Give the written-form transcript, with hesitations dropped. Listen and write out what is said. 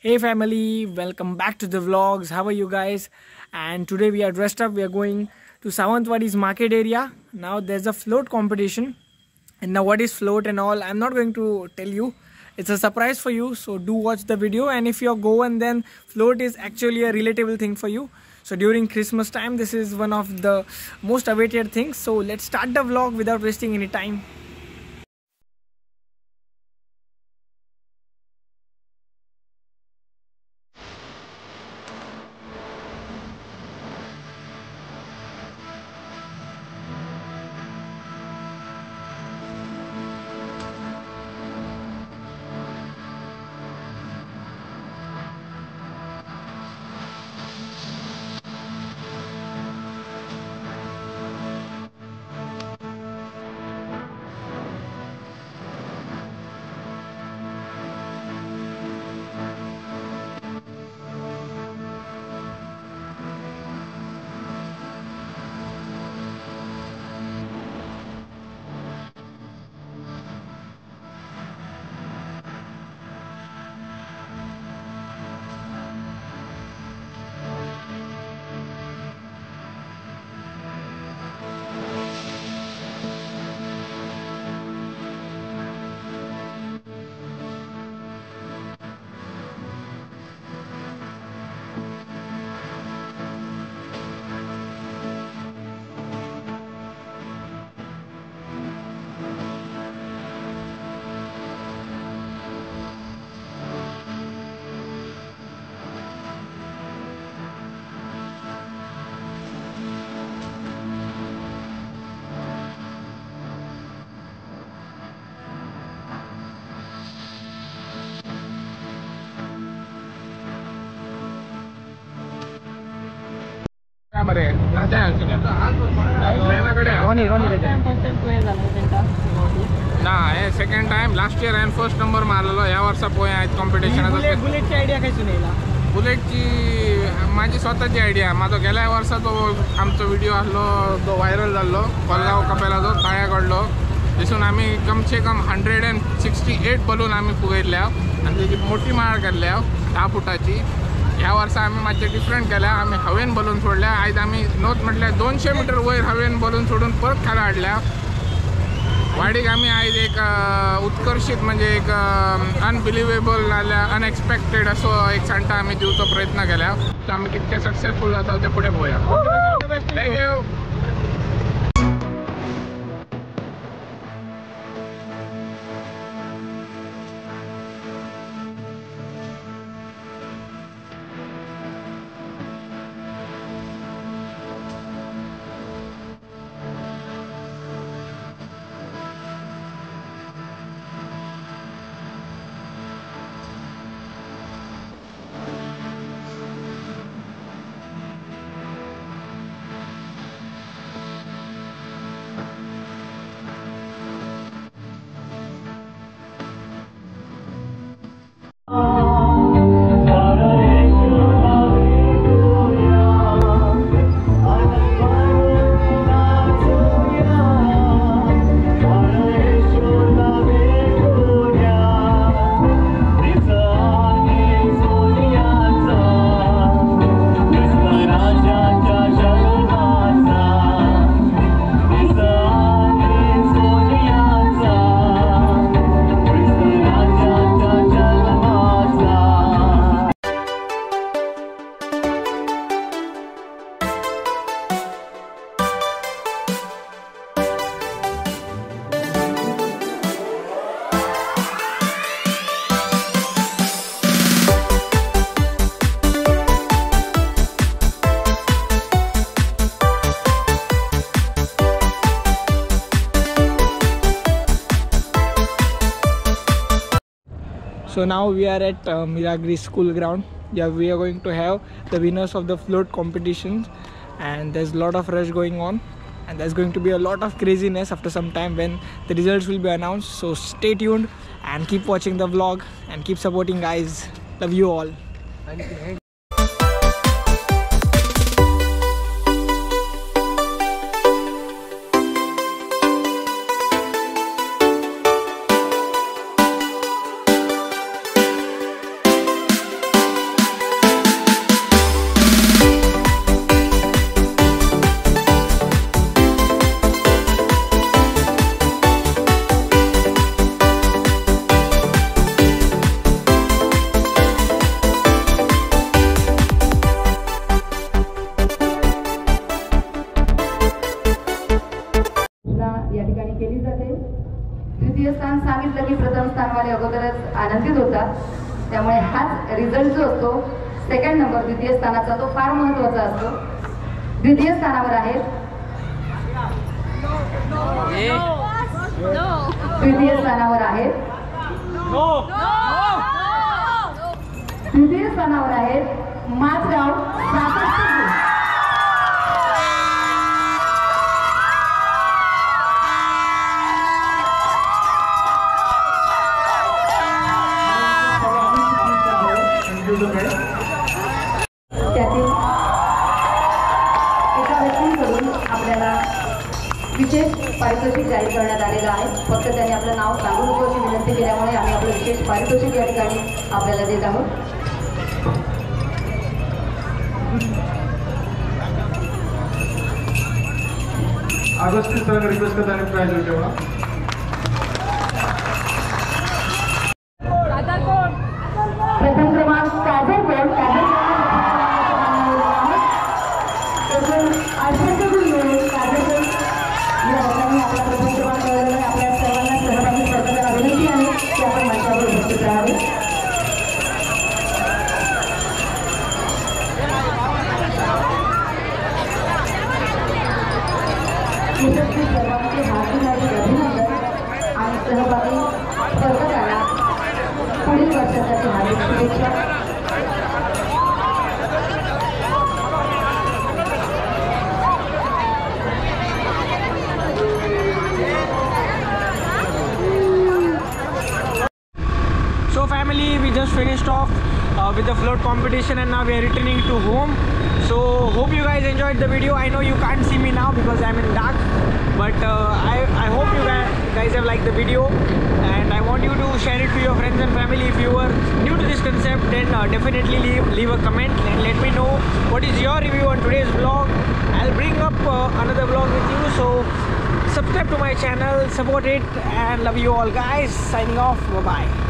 Hey family, welcome back to the vlogs. How are you guys? And today we are dressed up. We are going to Sawantwadi's market area. Now there's a float competition. And now what is float and all, I'm not going to tell you. It's a surprise for you. So do watch the video. And if you're Goan, then float is actually a relatable thing for you. So during Christmas time, this is one of the most awaited things. So let's start the vlog without wasting any time. ना second time last year हांवें first number मारलेलो ह्या वर्सा पळय हांवें कॉम्पिटिशनाक बुलेटची idea कशी येयला? बुलेटची माझी स्वताची idea. माझो गेल्या वर्सा तो आमचो व्हिडिओ आसलो तो व्हायरल जाल्लो कोल्गांव कपेलाचो ताळ्याकडलो. दिसून आमी कम से कम 168 बलून आमी फुगयल्ल्या आनी तेजी मोठी माळ केल्ल्या 10 फुटाची. ह्या वर्सा आमी मातशें डिफरंट केल्या. आमी हवेन बलून सोडल्या. आयज आमी नोत म्हटल्यार 200 मिटर वयर हवेन बलून सोडून परत खाला हाडल्या. वाडीक आमी आयज एक उत्कर्शीत म्हणजे एक अनबिलिवेबल नाल्यार अनएक्सपेक्टेड असो एक सांटा आमी दिवचो प्रयत्न केल्या. सो आमी कितके सक्सेसफूल जाता ते फुडें पळोवया. Thank you. So now we are at Miragri school ground. Yeah, we are going to have the winners of the float competitions, and there's a lot of rush going on, and there's going to be a lot of craziness after some time when the results will be announced. So stay tuned and keep watching the vlog and keep supporting, guys. Love you all. Thank you. द्वितीय स्थान सांगितलं की प्रथम स्थानवाले अगोदरच आनंदित होतात. त्यामुळे हाच रिझल्ट जो असतो सेकंड नंबर द्वितीय स्थानाचा तो फार महत्त्वाचा असतो. द्वितीय स्थानावर आहेत द्वितीय स्थानावर आहेत द्वितीय स्थानावर आहेत माझगाव 67 गुण. त्यातील एका व्यक्तीकडून आपल्याला विशेष पारितोषिक जाहीर करण्यात आलेलं आहे. फक्त त्यांनी आपलं नाव सांगू नको अशी विनंती केल्यामुळे आम्ही आपलं विशेष पारितोषिक या ठिकाणी आपल्याला देत आहोत. अगस्ती सर रिक्वेस्ट करता है प्राइज ठेवा. प्रथम क्रमांक काजरकोट या लोकांनी आपला प्रथम क्रमांक मिळवलेला आहे. आपल्या सर्वांना सहभागी करताना विनंती आहे की आपण मंचावर उपस्थित राहावे. उपस्थित सर्वांचे हार्दिक अभिनंदन आणि सहभागी स्पर्धकांना पुढील वर्षासाठी हार्दिक शुभेच्छा. So family, we just finished off with the float competition and now we are returning to home. So hope you guys enjoyed the video. I know you can't see me now because I'm in dark, but I hope you guys have liked the video, and I want you to share it to your friends and family. If you are new to this concept, then definitely leave a comment and let me know what is your review on today's vlog. I'll bring up another vlog with you, so subscribe to my channel, support it, and love you all guys. Signing off, bye bye.